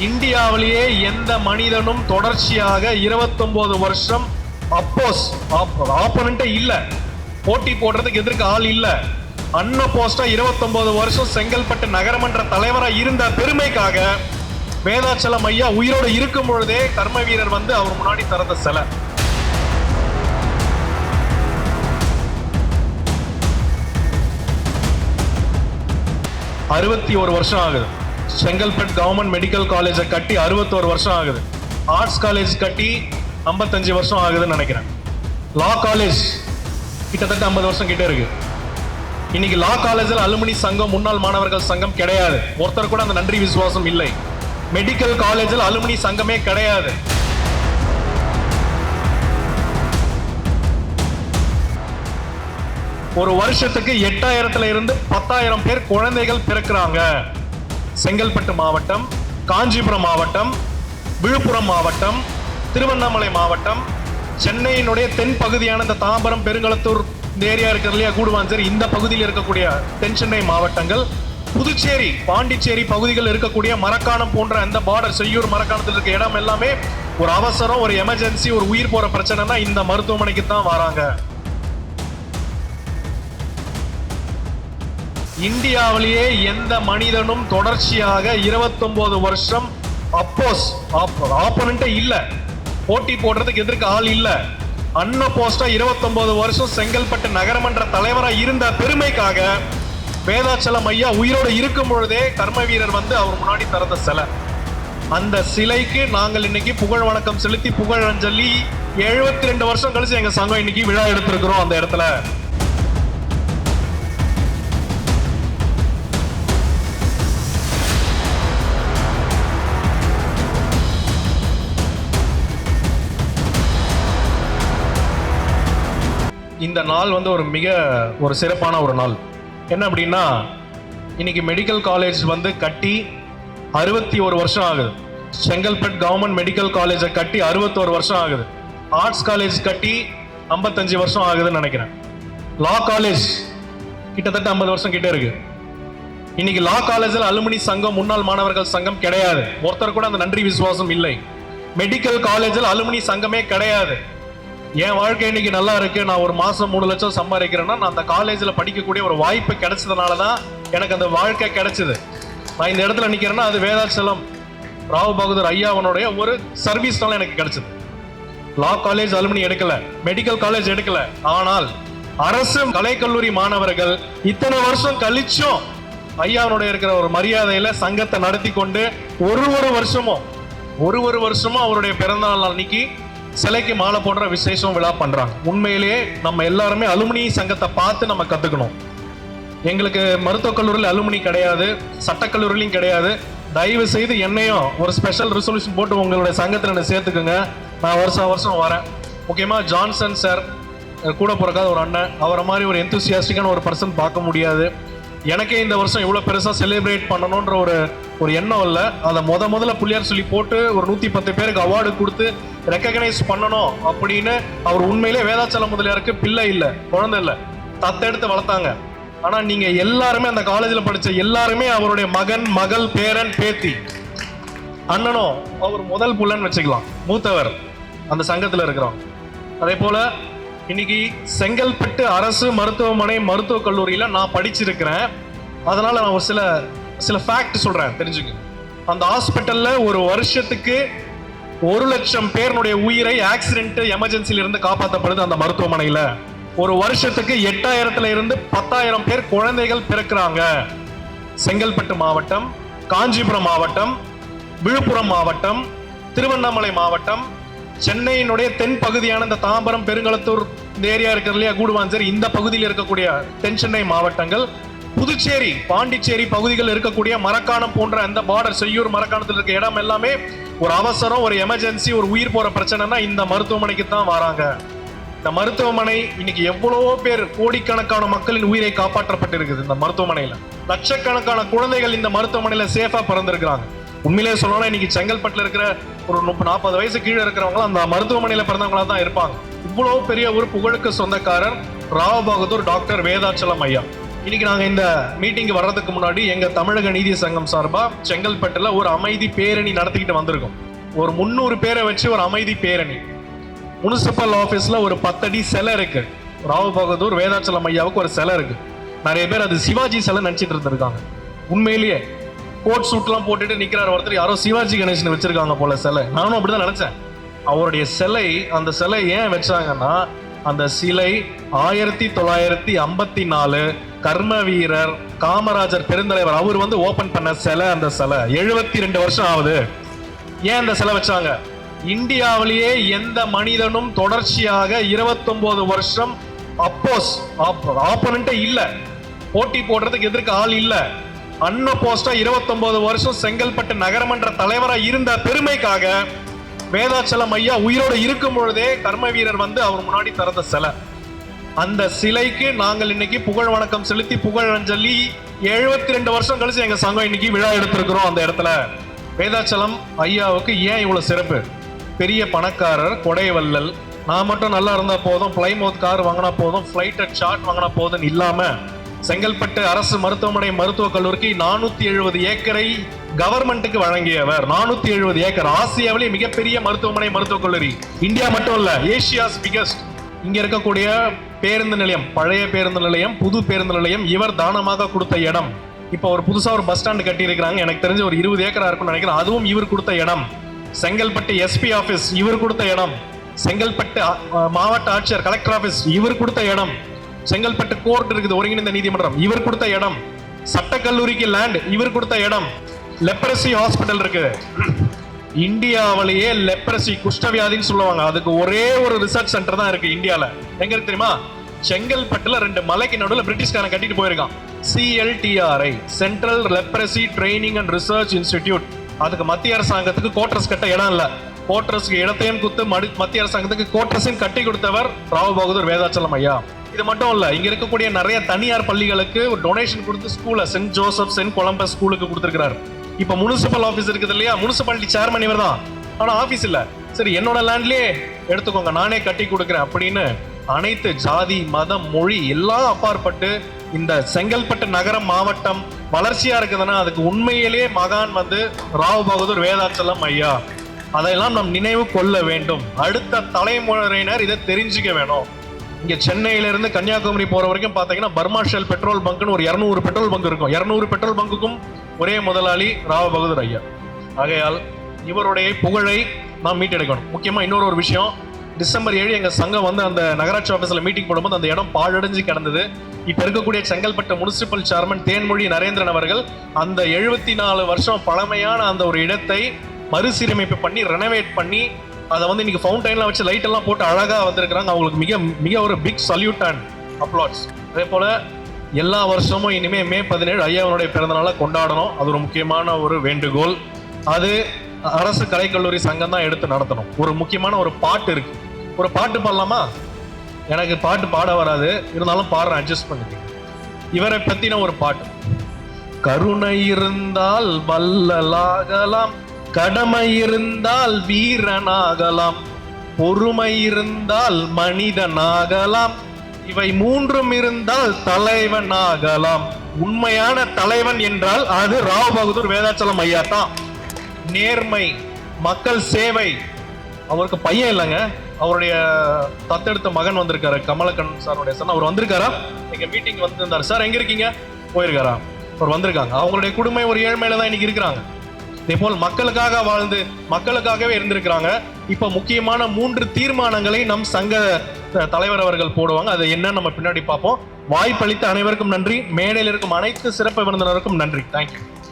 இந்தியாவிலேயே எந்த மனிதனும் தொடர்ச்சியாக 29 வருஷம் ஆப்போனன்ட்டே இல்ல, போட்டி போடுறதுக்கு எதிர்க்க ஆள் இல்ல, அன்அப்போஸ்டா 29 வருஷம் செங்கல்பட்டு நகரமன்ற தலைவரா இருந்த பெருமைக்காக வேதாச்சலம் ஐயா உயிரோடு இருக்கும் பொழுதே கர்ம வீரர் வந்து அவர் முன்னாடி திறந்த சிலை. அறுபத்தி 1 வருஷம் ஆகுது. செங்கல்பட்டு கவர்மெண்ட் மெடிக்கல் காலேஜை கட்டி 61 வருஷம் ஆகுது. ஆர்ட்ஸ் காலேஜ் கட்டி 55 வருஷம் ஆகுதுன்னு நினைக்கிறேன். லா காலேஜ் கிட்டத்தட்ட 50 வருஷம் கிட்ட இருக்கு. இன்னைக்கு லா காலேஜில் அலுமினி சங்கம், முன்னாள் மாணவர்கள் சங்கம் கிடையாது. ஒருத்தர் கூட அந்த நன்றி விசுவாசம் இல்லை. மெடிக்கல் காலேஜில் அலுமினி சங்கமே கிடையாது. ஒரு வருஷத்துக்கு 8000 இருந்து 10,000 பேர் குழந்தைகள் பிறக்கிறாங்க. செங்கல்பட்டு மாவட்டம், காஞ்சிபுரம் மாவட்டம், விழுப்புரம் மாவட்டம், திருவண்ணாமலை மாவட்டம், சென்னையினுடைய தென் பகுதியான இந்த தாம்பரம், பெருங்களத்தூர் இந்த ஏரியா இருக்கிறது இல்லையா, கூடுவாஞ்சேரி, இந்த பகுதியில் இருக்கக்கூடிய தென் சென்னை மாவட்டங்கள், புதுச்சேரி, பாண்டிச்சேரி பகுதிகள் இருக்கக்கூடிய மரக்காணம் போன்ற அந்த பார்டர், செய்யூர் மரக்காணத்தில் இருக்க இடம் எல்லாமே ஒரு அவசரம், ஒரு எமர்ஜென்சி, ஒரு உயிர் போற பிரச்சனைனா இந்த மருத்துவமனைக்கு தான் வராங்க. இந்தியாவிலேயே எந்த மனிதனும் தொடர்ச்சியாக 29 வருஷம் ஆப்போனன்ட்டே இல்ல, போட்டி போடுறதுக்கு எதிர்க்க ஆள் இல்ல, அன்அப்போஸ்டா 29 வருஷம் செங்கல்பட்டு நகரமன்ற தலைவரா இருந்த பெருமைக்காக வேதாச்சலம் ஐயா உயிரோடு இருக்கும் பொழுதே கர்ம வீரர் வந்து அவர் முன்னாடி திறந்த சிலை. அந்த சிலைக்கு நாங்கள் இன்னைக்கு புகழ் வணக்கம் செலுத்தி புகழஞ்சலி 72 வருஷம் கழிச்சு எங்க சங்கம் இன்னைக்கு விழா எடுத்திருக்கிறோம் அந்த இடத்துல. இந்த நாள் வந்து ஒரு சிறப்பான ஒரு நாள். என்ன அப்படின்னா, இன்னைக்கு மெடிக்கல் காலேஜ் வந்து கட்டி 61 வருஷம் ஆகுது. செங்கல்பட்டு கவர்மெண்ட் மெடிக்கல் காலேஜை கட்டி 61 வருஷம் ஆகுது. ஆர்ட்ஸ் காலேஜ் கட்டி 55 வருஷம் ஆகுதுன்னு நினைக்கிறேன். லா காலேஜ் கிட்டத்தட்ட 50 வருஷம் கிட்ட இருக்கு. இன்னைக்கு லா காலேஜில் அலுமினி சங்கம், முன்னாள் மாணவர்கள் சங்கம் கிடையாது. ஒருத்தர் கூட அந்த நன்றி விசுவாசம் இல்லை. மெடிக்கல் காலேஜில் அலுமினி சங்கமே கிடையாது. என் வாழ்க்கை இன்னைக்கு நல்லா இருக்கு, நான் ஒரு மாசம் 3 லட்சம் சம்பாதிக்கிறேன்னா நான் அந்த காலேஜில் படிக்கக்கூடிய ஒரு வாய்ப்பு கிடைச்சதுனால தான் எனக்கு அந்த வாழ்க்கை கிடைச்சது. நான் இந்த இடத்துல நிற்கிறேன்னா அது வேதாச்சலம் ராவ் பகதூர் ஐயாவனுடைய ஒரு சர்வீஸ்னால எனக்கு கிடைச்சது. லா காலேஜ் அலுமினி எடுக்கல, மெடிக்கல் காலேஜ் எடுக்கல. ஆனால் அரசு கலைக்கல்லூரி மாணவர்கள் இத்தனை வருஷம் கழிச்சும் ஐயாவனுடைய இருக்கிற ஒரு மரியாதையில சங்கத்தை நடத்தி கொண்டு ஒரு வருஷமும் அவருடைய பிறந்தநாள் அன்னைக்கு சிலைக்கு மாலை போடுற விசேஷம் விழா பண்றாங்க. உண்மையிலேயே நம்ம எல்லாருமே அலுமினி சங்கத்தை பார்த்து நம்ம கத்துக்கணும். எங்களுக்கு மருத்துவக் கல்லூரியில் அலுமினி கிடையாது, சட்டக்கல்லூரிலையும் கிடையாது. தயவு செய்து என்னையும் ஒரு ஸ்பெஷல் ரெசல்யூஷன் போட்டு உங்களுடைய சங்கத்தில் என்ன சேர்த்துக்குங்க. நான் வருஷம் வரேன். முக்கியமாக ஜான்சன் சார் கூட பிறக்காத ஒரு அண்ணன், அவரை மாதிரி ஒரு எந்தூசியாஸ்டிக்கான ஒரு பர்சன் பார்க்க முடியாது. எனக்கே இந்த வருஷம் இவ்வளோ பெருசாக செலிப்ரேட் பண்ணணுன்ற ஒரு எண்ணம் இல்லை. அதை முதல்ல புள்ளியார் சொல்லி போட்டு ஒரு 110 பேருக்கு அவார்டு கொடுத்து ரெக்கக்னைஸ் பண்ணணும் அப்படின்னு அவர் உண்மையிலே வேதாச்சலம் முதலியாருக்கு பிள்ளை இல்லை, குழந்தை இல்லை, தத்தெடுத்து வளர்த்தாங்க. ஆனால் நீங்கள் எல்லாருமே அந்த காலேஜில் படித்த எல்லாருமே அவருடைய மகன், மகள், பேரன், பேத்தி. அண்ணனும் அவர் முதல் புள்ளன்னு வச்சுக்கலாம், மூத்தவர் அந்த சங்கத்தில் இருக்கிறோம். அதே போல் இன்னைக்கு செங்கல்பட்டு அரசு மருத்துவமனை மருத்துவக் கல்லூரியில் நான் படிச்சிருக்கிறேன். அதனால நான் ஒரு சில ஃபேக்ட் சொல்றேன், தெரிஞ்சுங்க. அந்த ஹாஸ்பிட்டல்ல ஒரு வருஷத்துக்கு 1 லட்சம் பேருடைய உயிரை ஆக்சிடென்ட், எமர்ஜென்சில இருந்து காப்பாற்றப்படுது. அந்த மருத்துவமனையில ஒரு வருஷத்துக்கு 8000 இருந்து 10,000 பேர் குழந்தைகள் பிறக்கிறாங்க. செங்கல்பட்டு மாவட்டம், காஞ்சிபுரம் மாவட்டம், விழுப்புரம் மாவட்டம், திருவண்ணாமலை மாவட்டம், சென்னையினுடைய தென் பகுதியான இந்த தாம்பரம், பெருங்களத்தூர் இந்த ஏரியா இருக்கிறது இல்லையா, கூடுவாஞ்சேரி, இந்த பகுதியில் இருக்கக்கூடிய தென் சென்னை மாவட்டங்கள், புதுச்சேரி, பாண்டிச்சேரி பகுதிகள் இருக்கக்கூடிய மரக்காணம் போன்ற அந்த பார்டர், செய்யூர் மரக்காணத்தில் இருக்க இடம் எல்லாமே ஒரு அவசரம், ஒரு எமர்ஜென்சி, ஒரு உயிர் போற பிரச்சனைனா இந்த மருத்துவமனைக்கு தான் வராங்க. இந்த மருத்துவமனை இன்னைக்கு எவ்வளவோ பேர், கோடிக்கணக்கான மக்களின் உயிரை காப்பாற்றப்பட்டிருக்குது. இந்த மருத்துவமனையில லட்சக்கணக்கான குழந்தைகள் இந்த மருத்துவமனையில சேஃபா பிறந்திருக்கிறாங்க. உண்மையிலேயே சொல்லணும், இன்னைக்கு செங்கல்பட்டுல இருக்கிற ஒரு 40 வயசு கீழே இருக்கிறவங்க அந்த மருத்துவமனையில பிறந்தவங்களா தான் இருப்பாங்க. இவ்வளவு பெரிய ஒரு புகழுக்கு சொந்தக்காரர் ராவ் பகதூர் டாக்டர் வேதாச்சலம் ஐயா. இன்னைக்கு நாங்கள் இந்த மீட்டிங்கு வர்றதுக்கு முன்னாடி எங்கள் தமிழக நீதி சங்கம் சார்பாக செங்கல்பட்டில் ஒரு அமைதி பேரணி நடத்திக்கிட்டு வந்திருக்கோம். ஒரு 300 பேரை வச்சு ஒரு அமைதி பேரணி. முனிசிபல் ஆஃபீஸில் ஒரு 10 அடி சிலை இருக்கு. ராவ் பகதூர் வேதாச்சலம் ஐயாவுக்கு ஒரு சிலை இருக்கு. நிறைய பேர் அது சிவாஜி சிலை நினச்சிட்டு இருந்திருக்காங்க. உண்மையிலேயே கோட் சூட்லாம் போட்டுட்டு நிற்கிறார் ஒருத்தர், யாரோ சிவாஜி கணேசன் வச்சிருக்காங்க போல சிலை. நானும் அப்படிதான் நினைச்சேன். அவருடைய சிலை, அந்த சிலை ஏன் வச்சாங்கன்னா, அந்த சிலை 1954 கர்ம வீரர் காமராஜர் பெருந்தலைவர் அவர் வந்து ஓபன் பண்ண சிலை. அந்த சிலை 72 வருஷம் ஆகுது. ஏன் அந்த சிலை வச்சாங்க? இந்தியாவிலேயே எந்த மனிதனும் தொடர்ச்சியாக 29 வருஷம் ஆப்போனன்ட்டே இல்ல, போட்டி போடுறதுக்கு எதிர்க்க ஆள் இல்ல, அன்அப்போஸ்டா 29 வருஷம் செங்கல்பட்டு நகரமன்ற தலைவரா இருந்த பெருமைக்காக வேதாச்சலம் ஐயா உயிரோடு இருக்கும் பொழுதே கர்ம வீரர் வந்து அவர் முன்னாடி திறந்த சிலை. அந்த சிலைக்கு நாங்கள் இன்னைக்கு புகழ் வணக்கம் செலுத்தி புகழ் அஞ்சலி 72 வருஷம் கழிச்சு எங்க சங்கம் இன்னைக்கு விழா எடுத்திருக்கிறோம். அந்த இடத்துல வேதாச்சலம் ஐயாவுக்கு ஏன் இவ்வளவு சிறப்பு? பெரிய பணக்காரர், கொடைவல்லல், நான் மட்டும் நல்லா இருந்தா போதும், பிளைமவுத் கார் வாங்கினா போதும், ஃபிளைட் சார்ட் வாங்கினா போதும் இல்லாம செங்கல்பட்டு அரசு மருத்துவமனை மருத்துவக் கல்லூரிக்கு 470 ஏக்கரை கவர்மெண்ட்டுக்கு வழங்கியவர். 470 ஏக்கர், ஆசியாவிலே மிகப்பெரிய மருத்துவமனை மருத்துவக் கல்லூரி. இந்தியா மட்டும் இல்ல, ஏசியாஸ் பிகஸ்ட். இங்க இருக்கக்கூடிய பேருந்து நிலையம், பழைய பேருந்து நிலையம், புது பேருந்து நிலையம் இவர் தானமாக கொடுத்த இடம். இப்ப ஒரு புதுசா ஒரு பஸ் ஸ்டாண்ட் கட்டி இருக்கிறாங்க. எனக்கு தெரிஞ்ச ஒரு 20 ஏக்கரா இருக்கும்னு நினைக்கிறேன். அதுவும் இவர் கொடுத்த இடம். செங்கல்பட்டு எஸ்பி ஆபீஸ் இவர் கொடுத்த இடம். செங்கல்பட்டு மாவட்ட ஆட்சியர் கலெக்டர் ஆபீஸ் இவர் கொடுத்த இடம். செங்கல்பட்டு கோர்ட் இருக்குது, ஒருங்கிணைந்த நீதிமன்றம் இவர் கொடுத்த இடம். சட்டக்கல்லூரிக்கு லேண்ட் இவர் கொடுத்த இடம். லெப்ரசி ஹாஸ்பிட்டல் இருக்கு. இந்தியாவிலேயே லெப்ரசி குஷ்டவியாதின்னு சொல்லுவாங்க, அதுக்கு ஒரே ஒரு ரிசர்ச் சென்டர் தான் இருக்கு இந்தியால. எங்க இருக்கு தெரியுமா? செங்கல்பட்டுல 2 மலைக்கு நடுவில் பிரிட்டிஷ்காரன் கட்டிட்டு போயிருக்கான். CLTRI, central leprosy training and research institute. அதுக்கு மத்திய அரசாங்கத்துக்கு கோட்ரஸ் கட்ட இடம் இல்ல. கோட்ரஸ்க்கு இடத்தையும் குத்து மத்திய அரசாங்கத்துக்கு கோட்ரஸையும் கட்டி கொடுத்தவர் ராவ் பகதூர் வேதாச்சலம் ஐயா. இது மட்டும் இல்ல, இங்க இருக்கக்கூடிய நிறைய தனியார் பள்ளிகளுக்கு டொனேஷன் கொடுத்து ஸ்கூல சென்ட் ஜோசப், சென்ட் கொலம்பஸ் ஸ்கூலுக்கு கொடுத்திருக்கிறார். இப்ப முனிசிபல் ஆபீஸ் இருக்குது இல்லையா, முனிசிபாலிட்டி சேர்மன் இவர் தான். ஆனா ஆபீஸ் இல்ல. சரி, என்னோட லேண்ட்லயே எடுத்துக்கோங்க, நானே கட்டி கொடுக்குறேன் அப்படின்னு அனைத்து ஜாதி, மதம், மொழி எல்லாம் அப்பாற்பட்டு இந்த செங்கல்பட்டு நகரம் மாவட்டம் வளர்ச்சியா இருக்குதுன்னா அதுக்கு உண்மையிலேயே மகான் வந்து ராவ் பகதூர் வேதாச்சலம் ஐயா. அதையெல்லாம் நாம் நினைவு கொள்ள வேண்டும். அடுத்த தலைமுறையினர் இதை தெரிஞ்சுக்க வேணும். இங்க சென்னையில இருந்து கன்னியாகுமரி போற வரைக்கும் பாத்தீங்கன்னா பர்மா ஷெல் பெட்ரோல் பங்க்னு ஒரு 200 பெட்ரோல் பங்க் இருக்கும். 200 பெட்ரோல் பங்குக்கும் ஒரே முதலாளி ராவ் பகதூர் ஐயா. ஆகையால் இவருடைய புகழை நாம் மீட்டெடுக்கணும். முக்கியமா இன்னொரு விஷயம், டிசம்பர் 7 எங்க சங்கம் வந்து அந்த நகராட்சி ஆபீஸ்ல மீட்டிங் போடும்போது அந்த இடம் பாழடைஞ்சு கிடந்தது. இப்ப இருக்கக்கூடிய செங்கல்பட்டு முனிசிபல் சேர்மன் தேன்மொழி நரேந்திரன் அவர்கள் அந்த 74 வருஷம் பழமையான அந்த ஒரு இடத்தை மறுசீரமைப்பு பண்ணி ரெனோவேட் பண்ணி அதை வந்து இன்னைக்கு ஃபவுண்டைன்லாம் வச்சு லைட் எல்லாம் போட்டு அழகா வந்திருக்கிறாங்க. அவங்களுக்கு மிக மிக ஒரு பிக் சல்யூட் அண்ட் அப்ளாட்ஸ். அதே போல எல்லா வருஷமும் இனிமே மே 17 ஐயாவுடைய பிறந்தநாளை கொண்டாடணும். அது ஒரு முக்கியமான ஒரு வேண்டுகோள். அது அரசு கலைக்கல்லூரி சங்கம் தான் எடுத்து நடத்தணும். ஒரு முக்கியமான ஒரு பாட்டு இருக்கு, ஒரு பாட்டு பாடலாமா? எனக்கு பாட்டு பாட வராது, இருந்தாலும் பாடுறேன், அட்ஜஸ்ட் பண்ணிக்க. இவரை பத்தின ஒரு பாட்டு. கருணை இருந்தால் வல்லலாகலாம், கடமை இருந்தால் வீரனாகலாம், பொறுமை இருந்தால் மனிதனாகலாம், இவை 3ம் இருந்தால் தலைவனாகலாம். உண்மையான தலைவன் என்றால் அது ராவ் பகதூர் வேதாச்சலம் ஐயா தான். நேர்மை, மக்கள் சேவை. அவருக்கு பையன் இல்லைங்க, அவருடைய தத்தெடுத்த மகன் வந்திருக்காரு, கமலக்கண்ணன் சாருடைய சன். அவர் வந்திருக்காரா? எங்க மீட்டிங் வந்திருந்தாரு. சார் எங்க இருக்கீங்க? போயிருக்காரா? அவர் வந்திருக்காங்க. அவங்களுடைய குடும்பம் ஒரு ஏழ்மையில தான் இன்னைக்கு இருக்கிறாங்க. இதே போல் மக்களுக்காக வாழ்ந்து மக்களுக்காகவே இருந்திருக்கிறாங்க. இப்ப முக்கியமான 3 தீர்மானங்களை நம் சங்க தலைவர் அவர்கள் போடுவாங்க. அது என்னன்னு நம்ம பின்னாடி பார்ப்போம். வாய்ப்பளித்த அனைவருக்கும் நன்றி. மேடையில் இருக்கும் அனைத்து சிறப்பு விருந்தினருக்கும் நன்றி. தேங்க்யூ.